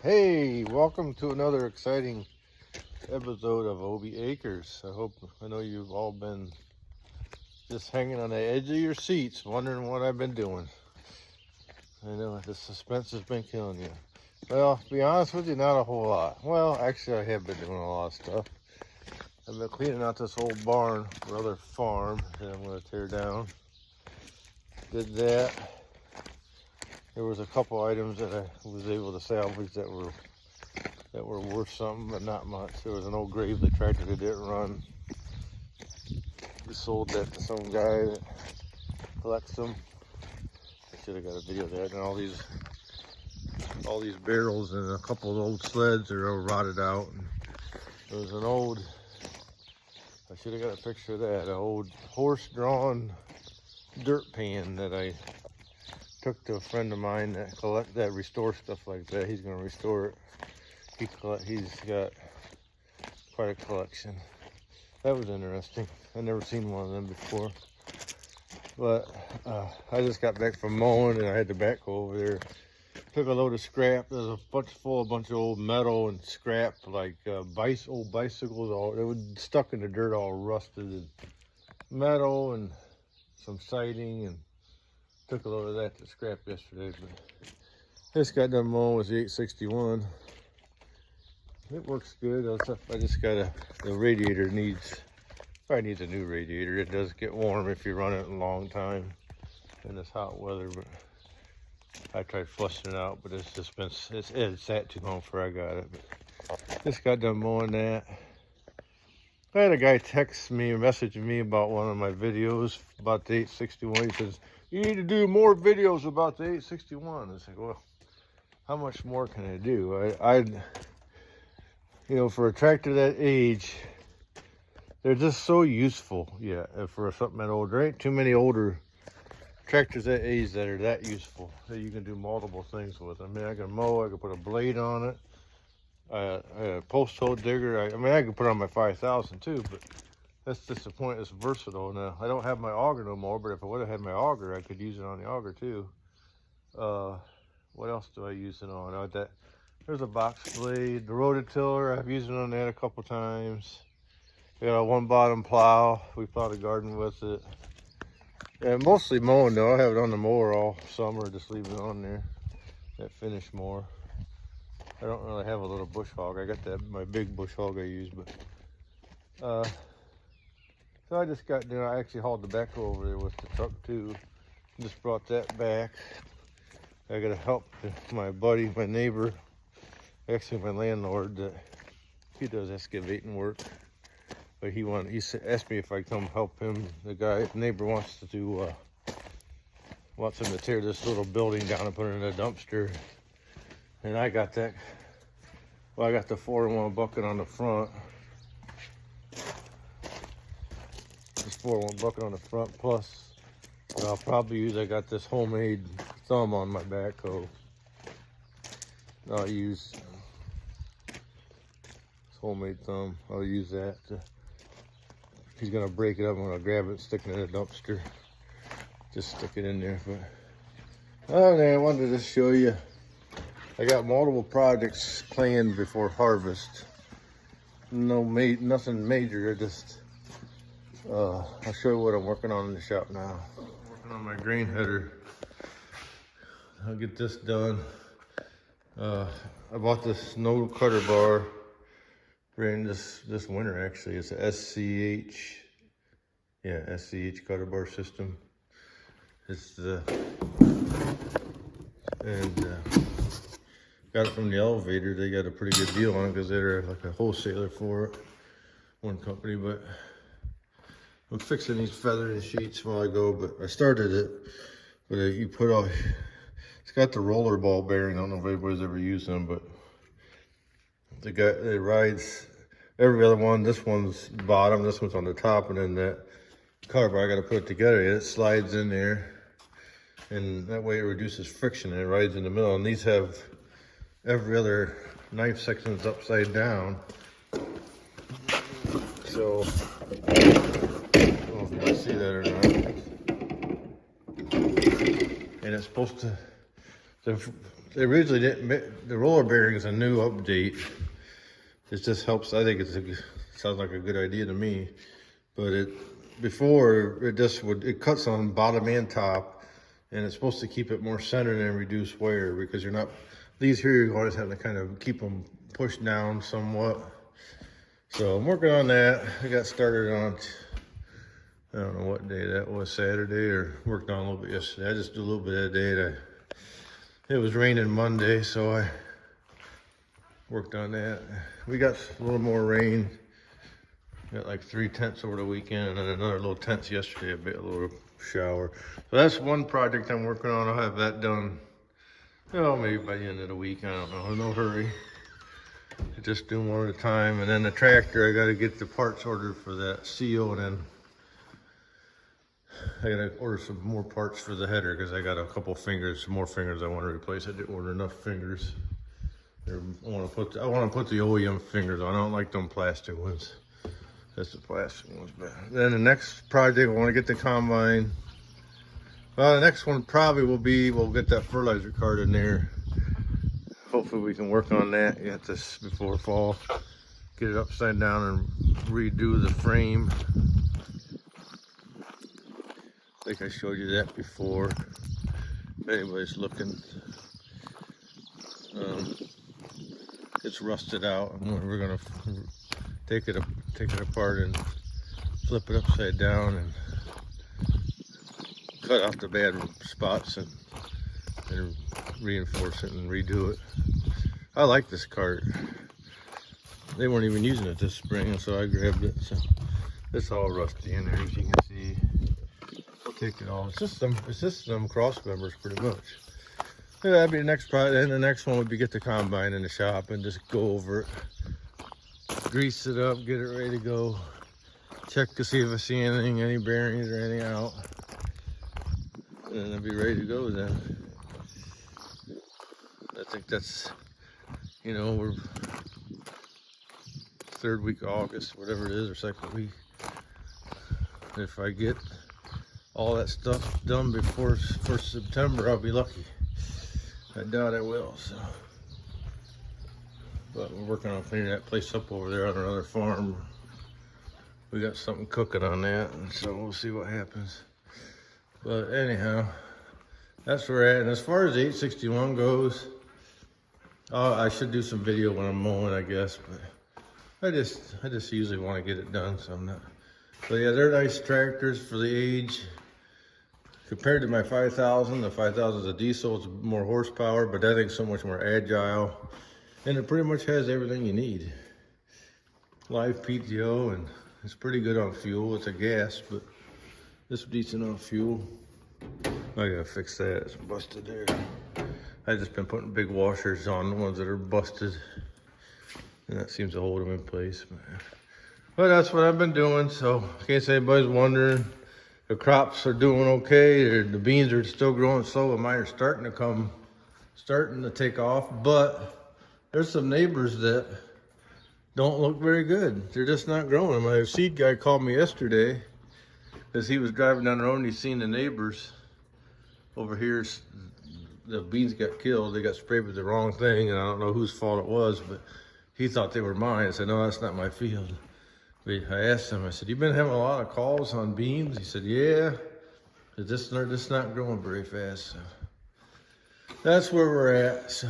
Hey, welcome to another exciting episode of Obie Acres. I know you've all been just hanging on the edge of your seats wondering what I've been doing. I know the suspense has been killing you. Well, to be honest with you, not a whole lot. Well, actually I have been doing a lot of stuff. I've been cleaning out this old barn for other farm that I'm going to tear down. Did that. There was a couple items that I was able to salvage that were worth something, but not much. There was an old grave the tractor that didn't run. We sold that to some guy that collects them. I should have got a video of that. And all these barrels and a couple of old sleds are all rotted out. And there was an old, I should have got a picture of that, an old horse-drawn dirt pan that I took to a friend of mine that restores stuff like that. He's going to restore it. He's got quite a collection. That was interesting. I've never seen one of them before. But I just got back from mowing and I had to backhoe over there. Took a load of scrap. There's a bunch of old metal and scrap, like old bicycles. They were stuck in the dirt, all rusted, and metal and some siding, and took a load of that to scrap yesterday. But just got done mowing with the 861. It works good. I just got the radiator probably needs a new radiator. It does get warm if you run it a long time in this hot weather, but I tried flushing it out, but it sat too long before I got it. But just got done mowing that. I had a guy message me about one of my videos about the 861. He says, "You need to do more videos about the 861. I said, well, how much more can I do? For a tractor that age, they're just so useful. Yeah, for something that old. There ain't too many older tractors that age that are that useful, that you can do multiple things with. I mean, I can mow, I can put a blade on it, a post hole digger. I can put it on my 5000 too, but that's just the point. It's versatile. Now, I don't have my auger no more, but if I would have had my auger, I could use it on the auger too. What else do I use it on? There's a box blade, the rototiller. I've used it on that a couple times. I got a one bottom plow. We plowed a garden with it. And mostly mowing though. I have it on the mower all summer, just leave it on there. That finish mower. I don't really have a little bush hog. I got my big bush hog I use, but so I just got there. I actually hauled the backhoe over there with the truck too. Just brought that back. I got to help my buddy, my neighbor, actually my landlord. He does excavating work, but he asked me if I'd come help him. The neighbor wants him to tear this little building down and put it in a dumpster. And I got that. Well, I got the 4-in-1 bucket on the front. This 4-in-1 bucket on the front, plus what I'll probably use, I got this homemade thumb on my backhoe. I'll use this homemade thumb. I'll use that. He's gonna break it up. I'm gonna grab it, stick it in a dumpster. Just stick it in there. But I wanted to just show you. I got multiple projects planned before harvest. Nothing major. I'll show you what I'm working on in the shop now. Working on my grain header. I'll get this done. I bought this snow cutter bar during this winter. Actually, it's a SCH cutter bar system. Got it from the elevator. They got a pretty good deal on it because they're like a wholesaler for it, one company. But I'm fixing these feathering sheets while I go. But I started it. But it's got the roller ball bearing. I don't know if anybody's ever used them, but it rides every other one. This one's bottom, this one's on the top, and then that cover bar, I got to put it together. It slides in there, and that way it reduces friction and it rides in the middle. And these have every other knife section's upside down. So I don't know if you can see that or not. And it's supposed to they originally didn't, the roller bearing is a new update. It just helps, I think sounds like a good idea to me. But before, it cuts on bottom and top, and it's supposed to keep it more centered and reduce wear, because these here, you always have to kind of keep them pushed down somewhat. So I'm working on that. I got started on, I don't know what day that was, Saturday, or worked on a little bit yesterday. I just do a little bit of the day. It was raining Monday, so I worked on that. We got a little more rain. Got like 3 tenths over the weekend, and then another little tenths yesterday, a little shower. So that's one project I'm working on. I'll have that done, maybe by the end of the week. I don't know, no hurry. Just do one at a time. And then the tractor, I got to get the parts ordered for that seal, and then I got to order some more parts for the header, because I got a couple fingers, more fingers I want to replace. I didn't order enough fingers. I want to put the OEM fingers on. I don't like them plastic ones. That's the plastic ones. But then the next project, I want to get the combine. Well, the next one probably will be, we'll get that fertilizer cart in there. Hopefully we can work on that. Get this before fall. Get it upside down and redo the frame. I think I showed you that before. If anybody's looking, it's rusted out, and we're gonna take it apart and flip it upside down and cut out the bad spots and reinforce it and redo it. I like this cart. They weren't even using it this spring, so I grabbed it. So it's all rusty in there, as you can see. I'll take it all. It's just some cross members, pretty much. Yeah, that'd be the next project. And the next one would be get the combine in the shop and just go over it, grease it up, get it ready to go. Check to see if I see anything, any bearings or anything out. And then I'll be ready to go then. I think that's, we're 3rd week of August, whatever it is, or 2nd week. If I get all that stuff done before 1st September, I'll be lucky. I doubt I will, so. But we're working on cleaning that place up over there on another farm. We got something cooking on that, and so we'll see what happens. But anyhow, that's where we're at. And as far as the 861 goes, I should do some video when I'm mowing, I guess, but I just usually want to get it done, so I'm not. So yeah, they're nice tractors for the age. Compared to my 5000, the 5000 is a diesel, it's more horsepower, but that thing's so much more agile. And it pretty much has everything you need. Live PTO, and it's pretty good on fuel. It's a gas, but it's decent on fuel. I gotta fix that, it's busted there. I've just been putting big washers on the ones that are busted, and that seems to hold them in place. But that's what I've been doing, so in case anybody's wondering, the crops are doing okay. The beans are still growing slow, but mine are starting to take off. But there's some neighbors that don't look very good. They're just not growing. My seed guy called me yesterday because he was driving down the road and he's seen the neighbors over here. The beans got killed. They got sprayed with the wrong thing, and I don't know whose fault it was, but he thought they were mine. I said, no, that's not my field. But I asked him, I said, you been having a lot of calls on beans? He said, yeah. They're just not growing very fast. So that's where we're at. So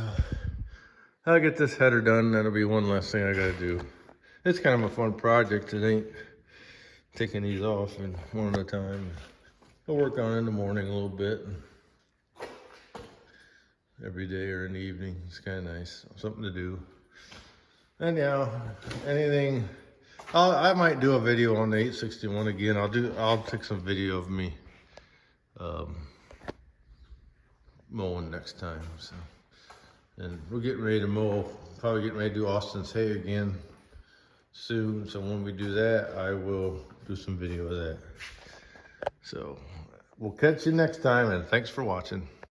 I'll get this header done. That'll be one last thing I gotta do. It's kind of a fun project. It ain't taking these off and one at a time. I'll work on it in the morning a little bit. Every day or in the evening. It's kind of nice. Something to do. Anyhow, anything. I might do a video on the 861 again. I'll take some video of me mowing next time. So, and we're getting ready to mow. Probably getting ready to do Austin's hay again soon. So when we do that, I will do some video of that. So we'll catch you next time, and thanks for watching.